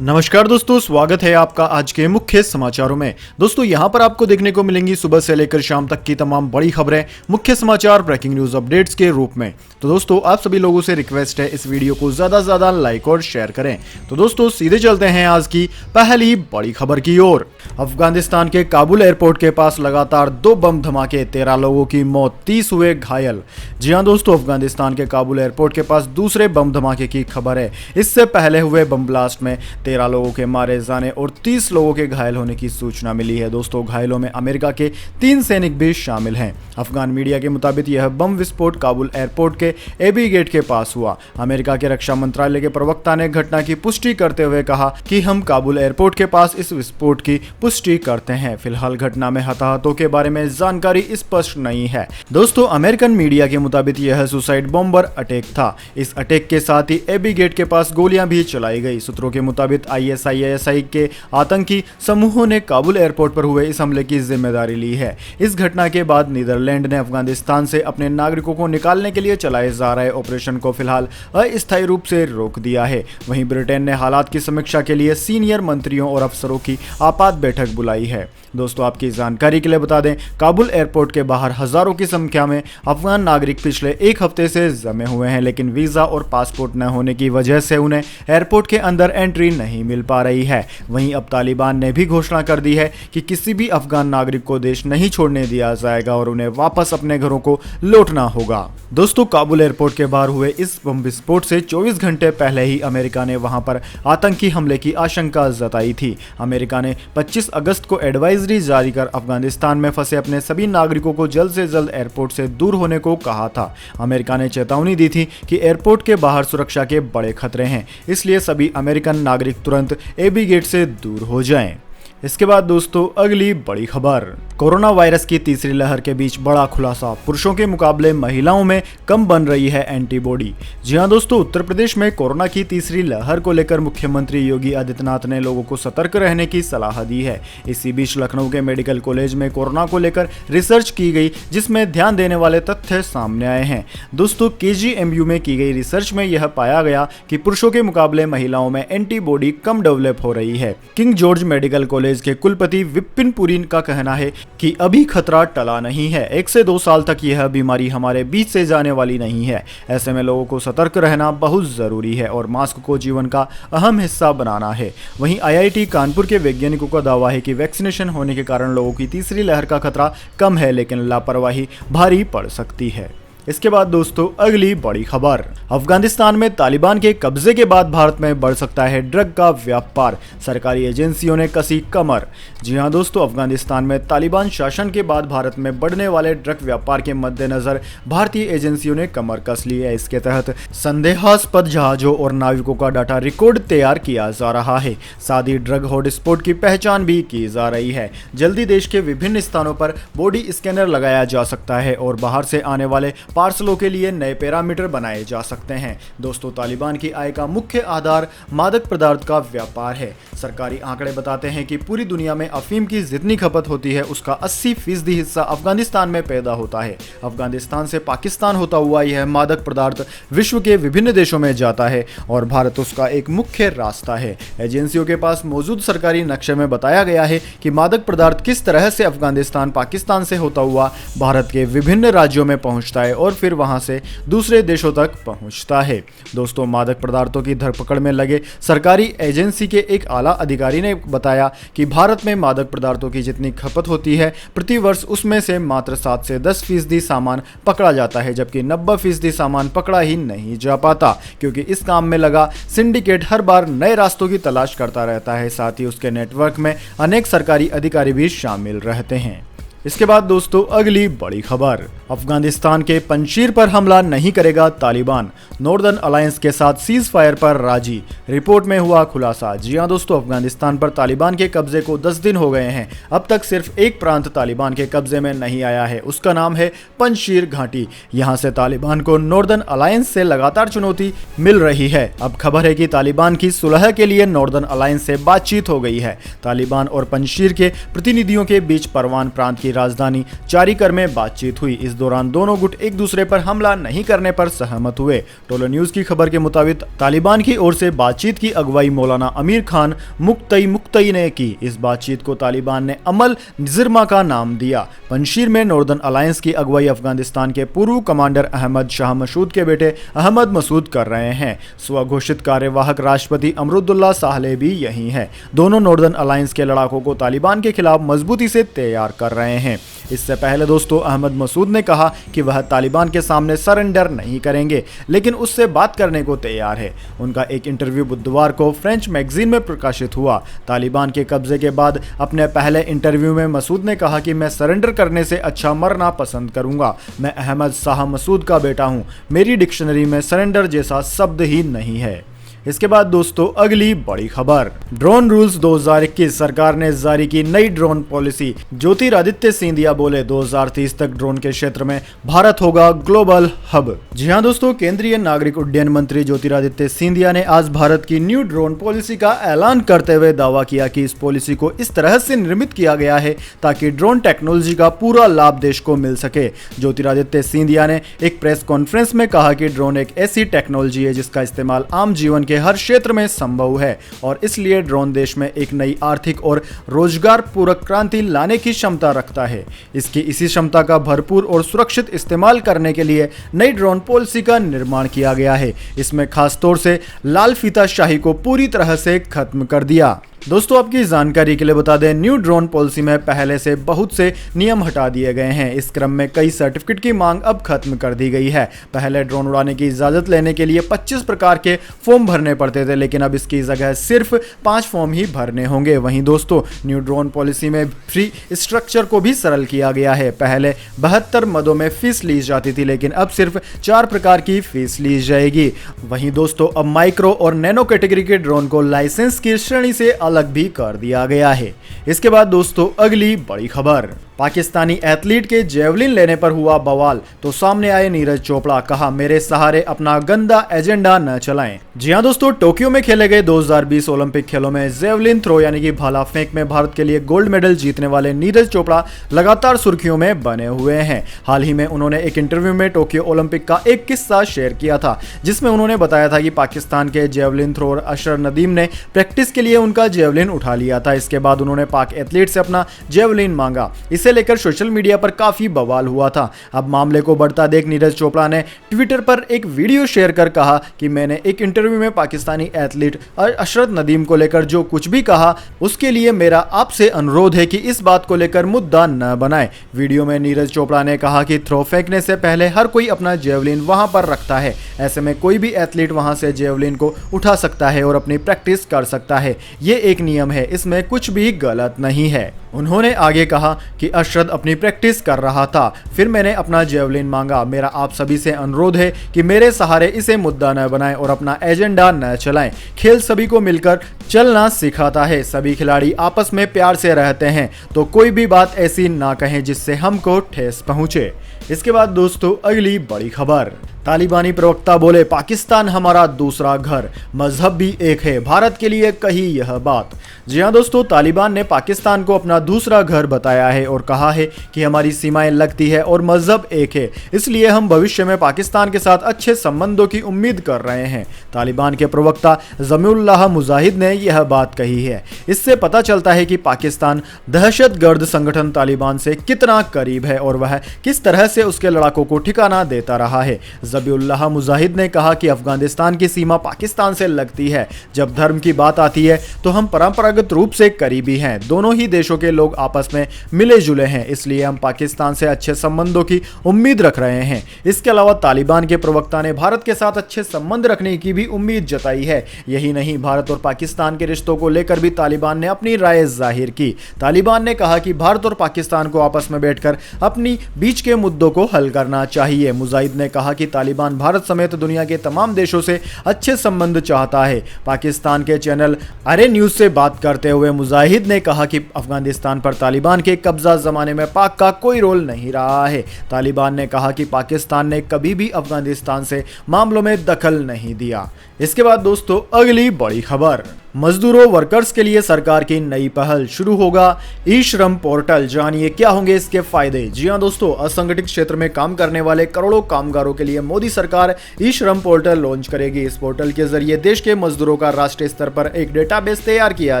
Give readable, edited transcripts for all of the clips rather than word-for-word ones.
नमस्कार दोस्तों, स्वागत है आपका आज के मुख्य समाचारों में। दोस्तों यहां पर आपको देखने को मिलेंगी सुबह से लेकर शाम तक की तमाम बड़ी खबरें, मुख्य समाचार, ब्रेकिंग न्यूज अपडेट्स के रूप में। तो दोस्तों आप सभी लोगों से रिक्वेस्ट है इस वीडियो को ज्यादा से ज्यादा लाइक और शेयर करें। तो दोस्तों सीधे चलते हैं आज की पहली बड़ी खबर की ओर। अफगानिस्तान के काबुल एयरपोर्ट के पास लगातार 2 बम धमाके, 13 लोगों की मौत, 30 हुए घायल। जी हां दोस्तों, अफगानिस्तान के काबुल एयरपोर्ट के पास दूसरे बम धमाके की खबर है। इससे पहले हुए बम ब्लास्ट में 13 लोगों के मारे जाने और 30 लोगों के घायल होने की सूचना मिली है। दोस्तों घायलों में अमेरिका के 3 सैनिक भी शामिल हैं। अफगान मीडिया के मुताबिक यह बम विस्फोट काबुल एयरपोर्ट के एबी गेट के पास हुआ। अमेरिका के रक्षा मंत्रालय के प्रवक्ता ने घटना की पुष्टि करते हुए कहा कि हम काबुल एयरपोर्ट के पास इस विस्फोट की पुष्टि करते हैं। फिलहाल घटना में हताहतों के बारे में जानकारी स्पष्ट नहीं है। दोस्तों अमेरिकन मीडिया के मुताबिक यह सुसाइड बॉम्बर अटैक था। इस अटैक के साथ ही एबी गेट के पास गोलियां भी चलाई गई। सूत्रों के मुताबिक ISIS के आतंकी समूहों ने काबुल एयरपोर्ट पर हुए इस हमले की जिम्मेदारी ली है। इस घटना के बाद नीदरलैंड ने अफगानिस्तान से अपने नागरिकों को निकालने के लिए चलाए जा रहे ऑपरेशन को फिलहाल अस्थायी रूप से रोक दिया है। वहीं ब्रिटेन ने हालात की समीक्षा के लिए सीनियर मंत्रियों और अफसरों की आपात बैठक बुलाई है। दोस्तों आपकी जानकारी के लिए बता दें, काबुल एयरपोर्ट के बाहर हजारों की संख्या में अफगान नागरिक पिछले 1 हफ्ते से जमे हुए हैं, लेकिन वीजा और पासपोर्ट न होने की वजह से उन्हें एयरपोर्ट के अंदर एंट्री नहीं मिल पा रही है। वहीं अब तालिबान ने भी घोषणा कर दी है कि किसी भी अफगान नागरिक को देश नहीं छोड़ने दिया जाएगा और उन्हें वापस अपने घरों को लौटना होगा। दोस्तों काबुल एयरपोर्ट के बाहर हुए इस बम विस्फोट से 24 घंटे पहले ही अमेरिका ने वहां पर आतंकी हमले की आशंका जताई थी। अमेरिका ने 25 अगस्त को एडवाइजरी जारी कर अफगानिस्तान में फंसे अपने सभी नागरिकों को जल्द से जल्द एयरपोर्ट से दूर होने को कहा था। अमेरिका ने चेतावनी दी थी कि एयरपोर्ट के बाहर सुरक्षा के बड़े खतरे हैं, इसलिए सभी अमेरिकन नागरिक तुरंत एबी गेट से दूर हो जाएं। इसके बाद दोस्तों अगली बड़ी खबर, कोरोना वायरस की तीसरी लहर के बीच बड़ा खुलासा, पुरुषों के मुकाबले महिलाओं में कम बन रही है एंटीबॉडी। जी हां दोस्तों, उत्तर प्रदेश में कोरोना की तीसरी लहर को लेकर मुख्यमंत्री योगी आदित्यनाथ ने लोगों को सतर्क रहने की सलाह दी है। इसी बीच लखनऊ के मेडिकल कॉलेज में कोरोना को लेकर रिसर्च की गई, जिसमें ध्यान देने वाले तथ्य सामने आए हैं। दोस्तों KGMU में की गई रिसर्च में यह पाया गया कि पुरुषों के मुकाबले महिलाओं में एंटीबॉडी कम डेवलप हो रही है। किंग जॉर्ज मेडिकल कॉलेज के कुलपति विपिन पुरी का कहना है कि अभी खतरा टला नहीं है। 1 से 2 साल तक यह बीमारी हमारे बीच से जाने वाली नहीं है। ऐसे में लोगों को सतर्क रहना बहुत जरूरी है और मास्क को जीवन का अहम हिस्सा बनाना है। वहीं IIT कानपुर के वैज्ञानिकों का दावा है कि वैक्सीनेशन होने के कारण लोगों की तीसरी लहर का खतरा कम है, लेकिन लापरवाही भारी पड़ सकती है। इसके बाद दोस्तों अगली बड़ी खबर, अफगानिस्तान में तालिबान के कब्जे के बाद भारत में बढ़ सकता है ड्रग का व्यापार, सरकारी एजेंसियों ने कसी कमर। जी हां दोस्तों, अफगानिस्तान में तालिबान शासन के बाद भारत में बढ़ने वाले ड्रग व्यापार के मद्देनजर भारतीय एजेंसियों ने कमर कस ली है। इसके तहत संदेहास्पद जहाजों और नाविकों का डाटा रिकॉर्ड तैयार किया जा रहा है। साथ ही ड्रग हॉटस्पॉट की पहचान भी की जा रही है। जल्दी देश के विभिन्न स्थानों पर बॉडी स्कैनर लगाया जा सकता है और बाहर से आने वाले पार्सलों के लिए नए पैरामीटर बनाए जा सकते हैं। दोस्तों तालिबान की आय का मुख्य आधार मादक पदार्थ का व्यापार है। सरकारी आंकड़े बताते हैं कि पूरी दुनिया में अफीम की जितनी खपत होती है उसका 80% हिस्सा अफगानिस्तान में पैदा होता है। अफगानिस्तान से पाकिस्तान होता हुआ यह मादक पदार्थ विश्व के विभिन्न देशों में जाता है और भारत उसका एक मुख्य रास्ता है। एजेंसियों के पास मौजूद सरकारी नक्शे में बताया गया है कि मादक पदार्थ किस तरह से अफगानिस्तान पाकिस्तान से होता हुआ भारत के विभिन्न राज्यों में पहुंचता है और फिर वहां से दूसरे देशों तक पहुंचता है। दोस्तों मादक पदार्थों की धरपकड़ में लगे सरकारी एजेंसी के एक आला अधिकारी ने बताया कि भारत में मादक पदार्थों की जितनी खपत होती है प्रति वर्ष उसमें से मात्र 7 से 10% सामान पकड़ा जाता है, जबकि 90% सामान पकड़ा ही नहीं जा पाता, क्योंकि इस काम में लगा सिंडिकेट हर बार नए रास्तों की तलाश करता रहता है। साथ ही उसके नेटवर्क में अनेक सरकारी अधिकारी भी शामिल रहते हैं। इसके बाद दोस्तों अगली बड़ी खबर, अफगानिस्तान के पंजशीर पर हमला नहीं करेगा तालिबान, नॉर्दर्न अलायंस के साथ सीज फायर पर राजी, रिपोर्ट में हुआ खुलासा। जी हां दोस्तों, अफगानिस्तान पर तालिबान के कब्जे को 10 दिन हो गए हैं। अब तक सिर्फ एक प्रांत तालिबान के कब्जे में नहीं आया है, उसका नाम है पंजशीर घाटी। यहां से तालिबान को नॉर्दर्न अलायंस से लगातार चुनौती मिल रही है। अब खबर है कि तालिबान की सुलह के लिए नॉर्दर्न अलायंस से बातचीत हो गई है। तालिबान और पंजशीर के प्रतिनिधियों के बीच परवान प्रांत की राजधानी चारीकर में बातचीत हुई। इस दौरान दोनों गुट एक दूसरे पर हमला नहीं करने पर सहमत हुए। टोलो न्यूज की खबर के मुताबिक तालिबान की ओर से बातचीत की अगुवाई मौलाना अमीर खान मुक्तई ने की। इस बातचीत को तालिबान ने अमल निज़रमा का नाम दिया। पंजशीर में नॉर्दर्न अलायंस की अगुवाई अफगानिस्तान के पूर्व कमांडर अहमद शाह मसूद के बेटे अहमद मसूद कर रहे हैं। स्वघोषित कार्यवाहक राष्ट्रपति अमरुद्दुल्ला साहले भी यही है। दोनों नॉर्दर्न अलायंस के लड़ाकों को तालिबान के खिलाफ मजबूती से तैयार कर रहे हैं। इससे पहले दोस्तों अहमद मसूद ने कहा कि वह तालिबान के सामने सरेंडर नहीं करेंगे, लेकिन उससे बात करने को तैयार है। उनका एक इंटरव्यू बुधवार को फ्रेंच मैगजीन में प्रकाशित हुआ। तालिबान के कब्जे के बाद अपने पहले इंटरव्यू में मसूद ने कहा कि मैं सरेंडर करने से अच्छा मरना पसंद करूंगा। मैं अहमद शाह मसूद का बेटा हूं। मेरी डिक्शनरी में सरेंडर जैसा शब्द ही नहीं है। इसके बाद दोस्तों अगली बड़ी खबर, ड्रोन रूल्स 2021 सरकार ने जारी की नई ड्रोन पॉलिसी। ज्योतिरादित्य सिंधिया बोले 2030 तक ड्रोन के क्षेत्र में भारत होगा ग्लोबल हब। जी हां दोस्तों, केंद्रीय नागरिक उड्डयन मंत्री ज्योतिरादित्य सिंधिया ने आज भारत की न्यू ड्रोन पॉलिसी का ऐलान करते हुए दावा किया कि इस पॉलिसी को इस तरह से निर्मित किया गया है ताकि ड्रोन टेक्नोलॉजी का पूरा लाभ देश को मिल सके। ज्योतिरादित्य सिंधिया ने एक प्रेस कॉन्फ्रेंस में कहा कि ड्रोन एक ऐसी टेक्नोलॉजी है जिसका इस्तेमाल आम जीवन के हर क्षेत्र में संभव है और इसलिए ड्रोन देश में एक नई आर्थिक और रोजगार पूरक क्रांति लाने की क्षमता रखता है। इसकी इसी क्षमता का भरपूर और सुरक्षित इस्तेमाल करने के लिए नई ड्रोन पॉलिसी का निर्माण किया गया है। इसमें खास तौर से लाल फीताशाही को पूरी तरह से खत्म कर दिया। दोस्तों आपकी जानकारी के लिए बता दें, न्यू ड्रोन पॉलिसी में पहले से बहुत से नियम हटा दिए गए हैं। इस क्रम में कई सर्टिफिकेट की मांग अब खत्म कर दी गई है। पहले ड्रोन उड़ाने की इजाजत लेने के लिए 25 प्रकार के फॉर्म भरने पड़ते थे, लेकिन अब इसकी जगह सिर्फ 5 फॉर्म ही भरने होंगे। वहीं दोस्तों न्यू ड्रोन पॉलिसी में फी स्ट्रक्चर को भी सरल किया गया है। पहले 72 मदों में फीस ली जाती थी, लेकिन अब सिर्फ 4 प्रकार की फीस ली जाएगी। वहीं दोस्तों अब माइक्रो और नैनो कैटेगरी के ड्रोन को लाइसेंस की श्रेणी से अलग भी कर दिया गया है। इसके बाद दोस्तों अगली बड़ी खबर, पाकिस्तानी एथलीट के जेवलिन लेने पर हुआ बवाल तो सामने आए नीरज चोपड़ा। कहा मेरे सहारे अपना गंदा एजेंडा न चलाएं। जी हां दोस्तों, टोक्यो में खेले गए 2020 ओलंपिक खेलों में जेवलिन थ्रो यानी कि भाला फेंक में भारत के लिए गोल्ड मेडल जीतने वाले नीरज चोपड़ा लगातार सुर्खियों में बने हुए हैं। हाल ही में उन्होंने एक इंटरव्यू में टोक्यो ओलंपिक का एक किस्सा शेयर किया था, जिसमें उन्होंने बताया था कि पाकिस्तान के जेवलिन थ्रोअर अशर नदीम ने प्रैक्टिस के लिए उनका जेवलिन उठा लिया था। इसके बाद उन्होंने पाक एथलीट से अपना जेवलिन मांगा। इसे लेकर सोशल मीडिया पर काफी बवाल हुआ था। अब मामले को बढ़ता देख नीरज चोपड़ा ने ट्विटर पर एक वीडियो शेयर कर कहा कि मैंने एक इंटरव्यू में पाकिस्तानी एथलीट अशरत नदीम को लेकर जो कुछ भी कहा उसके लिए मेरा आपसे अनुरोध है कि इस बात को लेकर मुद्दा न बनाए। वीडियो में नीरज चोपड़ा ने कहा कि थ्रो फेंकने से पहले हर कोई अपना जेवलिन वहां पर रखता है। ऐसे में कोई भी एथलीट वहां से जेवलिन को उठा सकता है और अपनी प्रैक्टिस कर सकता है। ये एक नियम है, इसमें कुछ भी गलत नहीं है। उन्होंने आगे कहा कि अशरद अपनी प्रैक्टिस कर रहा था, फिर मैंने अपना जेवलिन मांगा। मेरा आप सभी से अनुरोध है कि मेरे सहारे इसे मुद्दा न बनाएं और अपना एजेंडा न चलाएं। खेल सभी को मिलकर चलना सिखाता है। सभी खिलाड़ी आपस में प्यार से रहते हैं, तो कोई भी बात ऐसी ना कहें जिससे हमको ठेस पहुंचे। इसके बाद दोस्तों अगली बड़ी खबर, तालिबानी प्रवक्ता बोले पाकिस्तान हमारा दूसरा घर, मजहब भी एक है, भारत के लिए कही यह बात। जी हां दोस्तों, तालिबान ने पाकिस्तान को अपना दूसरा घर बताया है और कहा है कि हमारी सीमाएं लगती है और मजहब एक है, इसलिए हम भविष्य में पाकिस्तान के साथ अच्छे संबंधों की उम्मीद कर रहे हैं। तालिबान के प्रवक्ता ज़मीउल्लाह मुजाहिद ने यह बात कही है। इससे पता चलता है कि पाकिस्तान दहशतगर्द संगठन तालिबान से कितना करीब है और वह किस तरह से उसके लड़ाकों को ठिकाना देता रहा है। ज़बीउल्लाह मुजाहिद ने कहा कि अफगानिस्तान की सीमा पाकिस्तान से लगती है। जब धर्म की बात आती है तो हम परंपरागत रूप से करीबी हैं। दोनों ही देशों के लोग आपस में मिले जुले हैं, इसलिए हम पाकिस्तान से अच्छे संबंधों की उम्मीद रख रहे हैं। इसके अलावा तालिबान के प्रवक्ता ने भारत के साथ अच्छे संबंध रखने की भी उम्मीद जताई है। यही नहीं, भारत और पाकिस्तान के रिश्तों को लेकर भी तालिबान ने अपनी राय जाहिर की। तालिबान ने कहा कि भारत और पाकिस्तान को आपस में बैठकर अपनी बीच के मुद्दों को हल करना चाहिए। मुजाहिद ने कहा कि तालिबान भारत समेत दुनिया के तमाम देशों से अच्छे संबंध चाहता है। पाकिस्तान के चैनल अरे न्यूज से बात करते हुए मुजाहिद ने कहा कि अफगानिस्तान पर तालिबान के कब्जा जमाने में पाक का कोई रोल नहीं रहा है। तालिबान ने कहा कि पाकिस्तान ने कभी भी अफगानिस्तान से मामलों में दखल नहीं दिया। इसके बाद दोस्तों अगली बड़ी खबर, मजदूरों वर्कर्स के लिए सरकार की नई पहल, शुरू होगा ई श्रम पोर्टल। जानिए क्या होंगे इसके फायदे। जी हां दोस्तों, असंगठित क्षेत्र में काम करने वाले करोड़ों कामगारों के लिए मोदी सरकार ई श्रम पोर्टल लॉन्च करेगी। इस पोर्टल के जरिए देश के मजदूरों का राष्ट्रीय स्तर पर एक डेटाबेस तैयार किया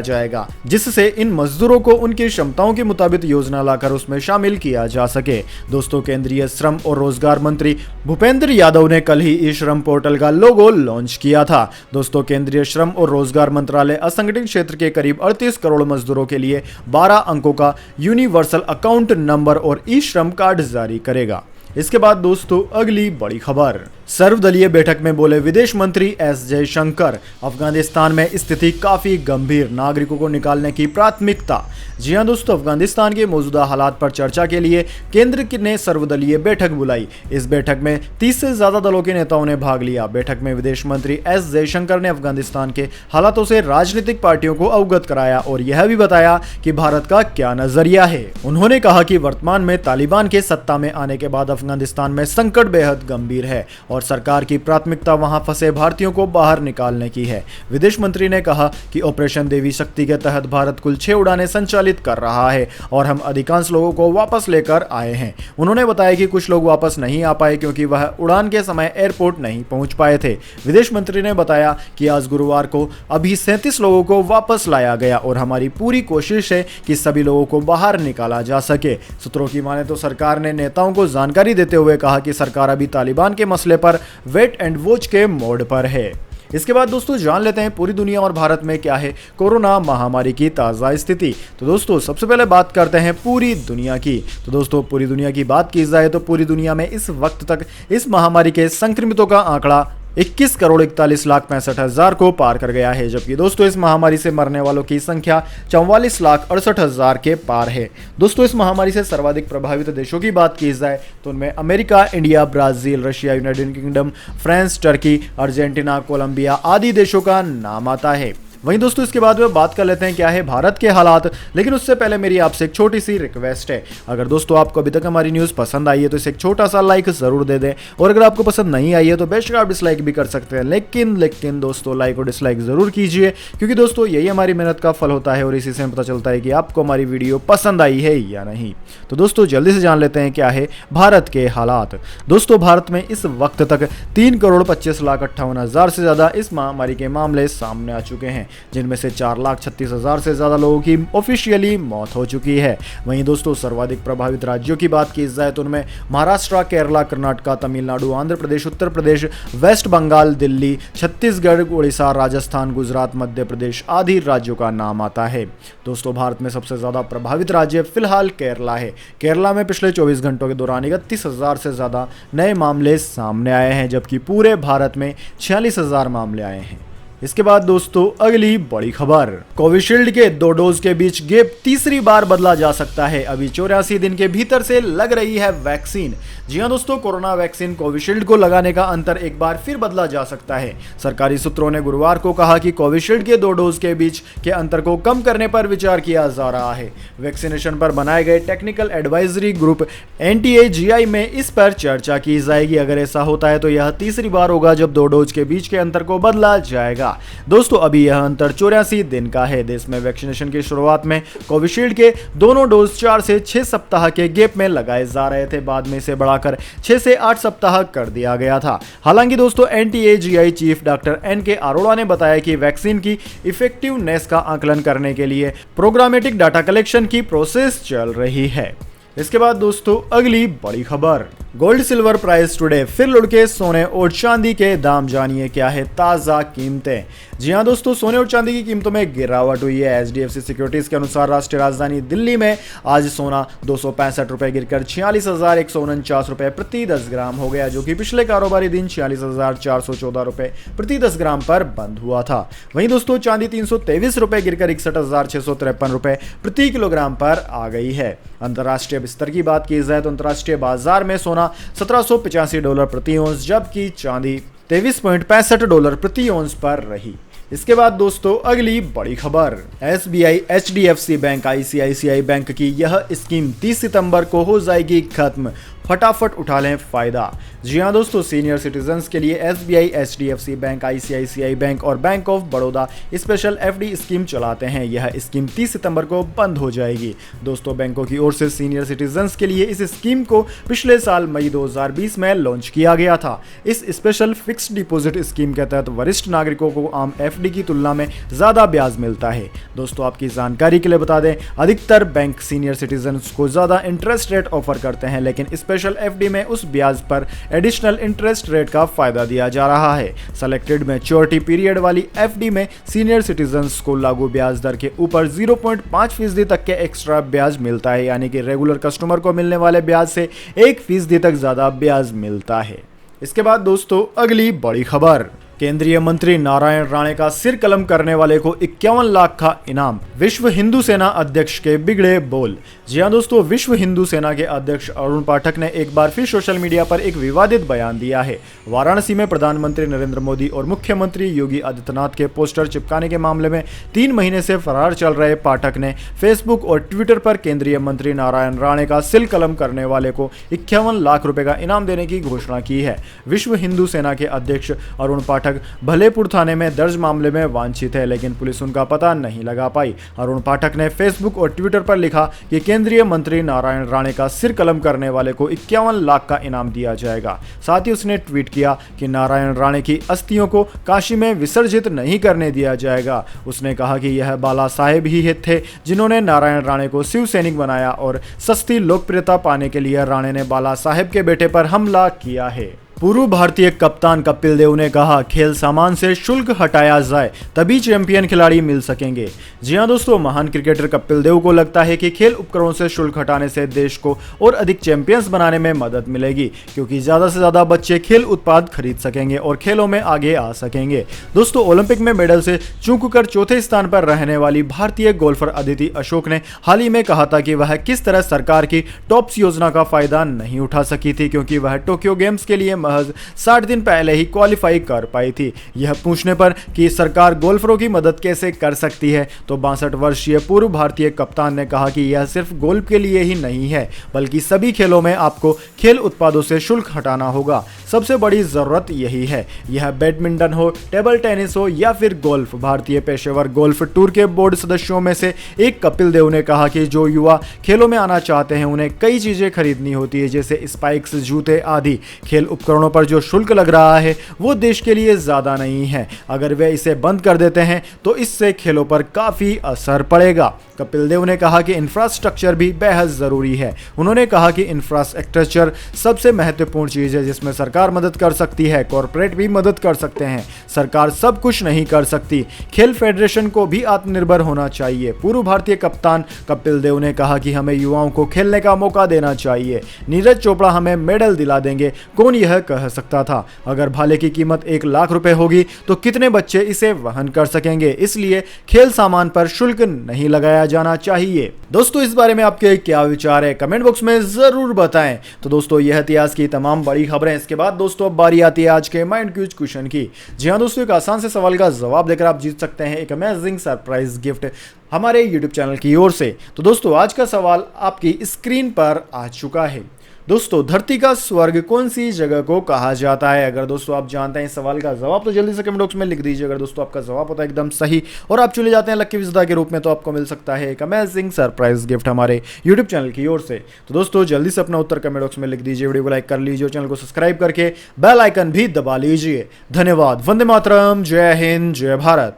जाएगा, जिससे इन मजदूरों को उनकी क्षमताओं के मुताबिक योजना लाकर उसमें शामिल किया जा सके। दोस्तों, केंद्रीय श्रम और रोजगार मंत्री भूपेंद्र यादव ने कल ही ई श्रम पोर्टल का लोगो लॉन्च किया था। दोस्तों, केंद्रीय श्रम और रोजगार मंत्रालय असंगठित क्षेत्र के करीब 38 करोड़ मजदूरों के लिए 12 अंकों का यूनिवर्सल अकाउंट नंबर और ई श्रम कार्ड जारी करेगा। इसके बाद दोस्तों अगली बड़ी खबर, सर्वदलीय बैठक में बोले विदेश मंत्री एस जयशंकर, अफगानिस्तान में स्थिति काफी गंभीर, नागरिकों को निकालने की प्राथमिकता। जी हां दोस्तों, अफगानिस्तान के मौजूदा हालात पर चर्चा के लिए केंद्र ने सर्वदलीय बैठक बुलाई। इस बैठक में 30 से ज्यादा दलों के नेताओं ने भाग लिया। बैठक में विदेश मंत्री एस जयशंकर ने अफगानिस्तान के हालातों से राजनीतिक पार्टियों को अवगत कराया और यह भी बताया कि भारत का क्या नजरिया है। उन्होंने कहा कि वर्तमान में तालिबान के सत्ता में आने के बाद अफगानिस्तान में संकट बेहद गंभीर है और सरकार की प्राथमिकता वहां फंसे भारतीयों को बाहर निकालने की है। विदेश मंत्री ने कहा कि ऑपरेशन देवी शक्ति के तहत भारत कुल 6 उड़ानें संचालित कर रहा है और हम अधिकांश लोगों को वापस लेकर आए हैं। उन्होंने बताया कि कुछ लोग वापस नहीं आ पाए क्योंकि वह उड़ान के समय एयरपोर्ट नहीं पहुंच पाए थे। विदेश मंत्री ने बताया कि आज गुरुवार को अभी 37 लोगों को वापस लाया गया और हमारी पूरी कोशिश है कि सभी लोगों को बाहर निकाला जा सके। सूत्रों की माने तो सरकार ने नेताओं को जानकारी देते हुए कहा कि सरकार अभी तालिबान के मसले पर वेट एंड वॉच के मोड पर है। इसके बाद दोस्तों जान लेते हैं पूरी दुनिया और भारत में क्या है कोरोना महामारी की ताज़ा स्थिति। तो दोस्तों सबसे पहले बात करते हैं पूरी दुनिया की। तो दोस्तों पूरी दुनिया की बात की जाए तो पूरी दुनिया में इस वक्त तक इस महामारी के संक्रमितों का आंकड़ा 21 करोड़ 41 लाख 65 हजार को पार कर गया है, जबकि दोस्तों इस महामारी से मरने वालों की संख्या 44 लाख 68 हजार के पार है। दोस्तों इस महामारी से सर्वाधिक प्रभावित देशों की बात की जाए तो उनमें America, India, Brazil, Russia, United Kingdom, France, Turkey, Argentina, Colombia आदि देशों का नाम आता है। वहीं दोस्तों इसके बाद में बात कर लेते हैं क्या है भारत के हालात, लेकिन उससे पहले मेरी आपसे एक छोटी सी रिक्वेस्ट है। अगर दोस्तों आपको अभी तक हमारी न्यूज़ पसंद आई है तो इसे एक छोटा सा लाइक जरूर दे दें और अगर आपको पसंद नहीं आई है तो बेशक आप डिसलाइक भी कर सकते हैं, लेकिन दोस्तों लाइक और डिसलाइक जरूर कीजिए क्योंकि दोस्तों यही हमारी मेहनत का फल होता है और इसी से पता चलता है कि आपको हमारी वीडियो पसंद आई है या नहीं। तो दोस्तों जल्दी से जान लेते हैं क्या है भारत के हालात। दोस्तों भारत में इस वक्त तक 3 करोड़ 25 लाख 58 हजार से ज्यादा इस महामारी के मामले सामने आ चुके हैं, जिनमें से 4 लाख 36 हजार से ज्यादा लोगों की ऑफिशियली मौत हो चुकी है। वहीं दोस्तों सर्वाधिक प्रभावित राज्यों की बात की जाए तो उनमें महाराष्ट्र, केरला, कर्नाटक, तमिलनाडु, आंध्र प्रदेश, उत्तर प्रदेश, वेस्ट बंगाल, दिल्ली, छत्तीसगढ़, उड़ीसा, राजस्थान, गुजरात, मध्य प्रदेश आदि राज्यों का नाम आता है। दोस्तों भारत में सबसे ज्यादा प्रभावित राज्य फिलहाल केरला है। केरला में पिछले 24 घंटों के दौरान 31 हजार से ज्यादा नए मामले सामने आए हैं, जबकि पूरे भारत में 46 हजार मामले आए हैं। इसके बाद दोस्तों अगली बड़ी खबर, कोविशील्ड के 2 डोज के बीच गैप तीसरी बार बदला जा सकता है। अभी 84 दिन के भीतर से लग रही है वैक्सीन। जी हां दोस्तों, कोरोना वैक्सीन कोविशील्ड को लगाने का अंतर एक बार फिर बदला जा सकता है। सरकारी सूत्रों ने गुरुवार को कहा कि कोविशील्ड के 2 डोज के बीच के अंतर को कम करने पर विचार किया जा रहा है। वैक्सीनेशन पर बनाए गए टेक्निकल एडवाइजरी ग्रुप NTAGI में इस पर चर्चा की जाएगी। अगर ऐसा होता है तो यह तीसरी बार होगा जब 2 डोज के बीच के अंतर को बदला जाएगा। दोस्तों अभी यह अंतर 84 दिन का है। देश में वैक्सीनेशन की शुरुआत में कोविशील्ड के दोनों डोज 4 से 6 सप्ताह के गैप में लगाए जा रहे थे, बाद में इसे बढ़ाकर 6 से 8 सप्ताह कर दिया गया था। हालांकि दोस्तों NTAGI chief doctor NK Arora ने बताया कि वैक्सीन की इफेक्टिवनेस का आकलन करने के लिए प्रोग्रामेटिक डाटा कलेक्शन की प्रोसेस चल रही है। इसके बाद दोस्तों अगली बड़ी खबर, गोल्ड सिल्वर प्राइस टुडे, फिर लुढ़के सोने और चांदी के दाम। जानिए क्या है ताजा कीमतें। जी हां दोस्तों, सोने और चांदी की कीमतों में गिरावट हुई है। HDFC सिक्योरिटीज के अनुसार राष्ट्रीय राजधानी दिल्ली में आज सोना 265 रुपए गिरकर 46,149 रुपए प्रति 10 ग्राम हो गया, जो कि पिछले कारोबारी दिन 46,414 रुपए प्रति 10 ग्राम पर बंद हुआ था। वहीं दोस्तों चांदी 323 रुपए गिरकर 61,653 रुपए प्रति किलोग्राम पर आ गई है। अंतर्राष्ट्रीय स्तर की बात की जाए तो अंतर्राष्ट्रीय बाजार में सोना $1785 प्रति औंस, जबकि चांदी $23.65 प्रति औंस पर रही। इसके बाद दोस्तों अगली बड़ी खबर, SBI, HDFC bank, ICICI bank की यह स्कीम 30 सितंबर को हो जाएगी खत्म। फटाफट उठा लें फायदा। जी हाँ दोस्तों, सीनियर सिटीजन्स के लिए SBI, HDFC bank, ICICI bank और bank of Baroda special FD scheme चलाते हैं। यह स्कीम 30 सितंबर को बंद हो जाएगी। दोस्तों, बैंकों की ओर से सीनियर सिटीजन्स के लिए इस स्कीम को पिछले साल मई 2020 में लॉन्च किया गया था। इस स्पेशल फिक्स्ड डिपॉजिट स्कीम के तहत वरिष्ठ नागरिकों को आम FD की तुलना में ज्यादा ब्याज मिलता है। दोस्तों, आपकी जानकारी के लिए बता दें, अधिकतर बैंक सीनियर सिटीजन्स को ज्यादा इंटरेस्ट रेट ऑफर करते हैं, लेकिन स्पेशल FD में उस ब्याज पर एडिशनल इंटरेस्ट रेट का फायदा दिया जा रहा है। सेलेक्टेड मैच्योरिटी पीरियड वाली FD में सीनियर सिटीजन्स को लागू ब्याज दर के ऊपर 0.5% तक के एक्स्ट्रा ब्याज मिलता है, यानी कि रेगुलर कस्टमर को मिलने वाले ब्याज से 1% तक ज्यादा ब्याज मिलता है। इसके बाद दोस्तों, अगली बड़ी खबर, केंद्रीय मंत्री नारायण राणे का सिर कलम करने वाले को 51 लाख का इनाम। विश्व हिंदू सेना अध्यक्ष के बिगड़े बोल। जी हाँ दोस्तों, विश्व हिंदू सेना के अध्यक्ष अरुण पाठक ने एक बार फिर सोशल मीडिया पर एक विवादित बयान दिया है। वाराणसी में प्रधानमंत्री नरेंद्र मोदी और मुख्यमंत्री योगी आदित्यनाथ के पोस्टर चिपकाने के मामले में 3 महीने से फरार चल रहे पाठक ने फेसबुक और ट्विटर पर केंद्रीय मंत्री नारायण राणे का सिर कलम करने वाले को 51 लाख रुपए का इनाम देने की घोषणा की है। विश्व हिंदू सेना के अध्यक्ष अरुण पाठक भलेपुर थाने में दर्ज मामले में वांछित है, लेकिन पुलिस उनका पता नहीं लगा पाई। अरुण पाठक ने फेसबुक और ट्विटर पर लिखा कि केंद्रीय मंत्री नारायण राणे का सिर कलम करने वाले को 51 लाख का इनाम दिया जाएगा। साथ ही उसने ट्वीट किया कि नारायण राणे की अस्थियों को काशी में विसर्जित नहीं करने दिया जाएगा। उसने कहा कि यह बाला साहेब ही थे जिन्होंने नारायण राणे को शिव सैनिक बनाया और सस्ती लोकप्रियता पाने के लिए राणे ने बाला साहेब के बेटे पर हमला किया है। पूर्व भारतीय कप्तान कपिल देव ने कहा, खेल सामान से शुल्क हटाया जाए तभी चैंपियन खिलाड़ी मिल सकेंगे। जी हां दोस्तों, महान क्रिकेटर कपिल देव को लगता है कि खेल उपकरणों से शुल्क हटाने से देश को और अधिक चैंपियंस बनाने में मदद मिलेगी, क्योंकि ज्यादा से ज्यादा बच्चे खेल उत्पाद खरीद सकेंगे और खेलों में आगे आ सकेंगे। दोस्तों, ओलंपिक में मेडल से चूक कर चौथे स्थान पर रहने वाली भारतीय गोल्फर अदिति अशोक ने हाल ही में कहा था कि वह किस तरह सरकार की टॉप्स योजना का फायदा नहीं उठा सकी थी, क्योंकि वह टोक्यो गेम्स के लिए महज 60 दिन पहले ही क्वालिफाई कर पाई थी। यह पूछने पर कि सरकार गोल्फरों की मदद कैसे कर सकती है, तो 62 वर्षीय पूर्व भारतीय कप्तान ने कहा कि यह सिर्फ गोल्फ के लिए ही नहीं है, बल्कि सभी खेलों में आपको खेल उत्पादों से शुल्क हटाना होगा। सबसे बड़ी जरूरत यही है, यह बैडमिंटन हो, टेबल टेनिस हो या फिर गोल्फ। भारतीय पेशेवर गोल्फ टूर के बोर्ड सदस्यों में से एक कपिल देव ने कहा कि जो युवा खेलों में आना चाहते हैं उन्हें कई चीजें खरीदनी होती है, जैसे स्पाइक्स, जूते आदि। खेल उपकरणों पर जो शुल्क लग रहा है वो देश के लिए ज्यादा नहीं है। अगर वे इसे बंद कर देते हैं तो इससे खेलों पर काफी असर पड़ेगा। कपिल देव ने कहा कि इंफ्रास्ट्रक्चर भी बेहद जरूरी है। उन्होंने कहा कि इंफ्रास्ट्रक्चर सबसे महत्वपूर्ण चीज है जिसमें सरकार मदद कर सकती है, कॉरपोरेट भी मदद कर सकते हैं। सरकार सब कुछ नहीं कर सकती। खेल फेडरेशन को भी आत्मनिर्भर होना चाहिए। पूर्व भारतीय कप्तान कपिल देव ने कहा कि हमें युवाओं को खेलने का मौका देना चाहिए। नीरज चोपड़ा हमें मेडल दिला देंगे, कौन यह कह सकता था। अगर भाले की कीमत 1 लाख रुपए होगी तो कितने बच्चे इसे वहन कर सकेंगे। इसलिए खेल सामान पर शुल्क नहीं लगाया जाना चाहिए। दोस्तों, इस बारे में आपके क्या विचार है, कमेंट बॉक्स में जरूर बताएं। तो दोस्तों, यह इतिहास की तमाम बड़ी खबरें। इसके बाद दोस्तों अब बारी आती है आज के माइंड क्यूज क्वेश्चन की। जी हां दोस्तों, एक आसान से सवाल का जवाब देकर आप जीत सकते हैं एक अमेजिंग सरप्राइज गिफ्ट हमारे यूट्यूब चैनल की ओर से। तो दोस्तों, आज का सवाल आपकी स्क्रीन पर आ चुका है। दोस्तों, धरती का स्वर्ग कौन सी जगह को कहा जाता है? अगर दोस्तों आप जानते हैं इस सवाल का जवाब तो जल्दी से कमेंट बॉक्स में लिख दीजिए। अगर दोस्तों आपका जवाब होता है एकदम सही और आप चुने जाते हैं लकी विजेता के रूप में, तो आपको मिल सकता है एक अमेजिंग सरप्राइज गिफ्ट हमारे यूट्यूब चैनल की ओर से। तो दोस्तों, जल्दी से अपना उत्तर कमेंट बॉक्स में लिख दीजिए, वीडियो को लाइक कर लीजिए, चैनल को सब्सक्राइब करके बेल आइकन भी दबा लीजिए। धन्यवाद। वंदे मातरम। जय हिंद, जय भारत।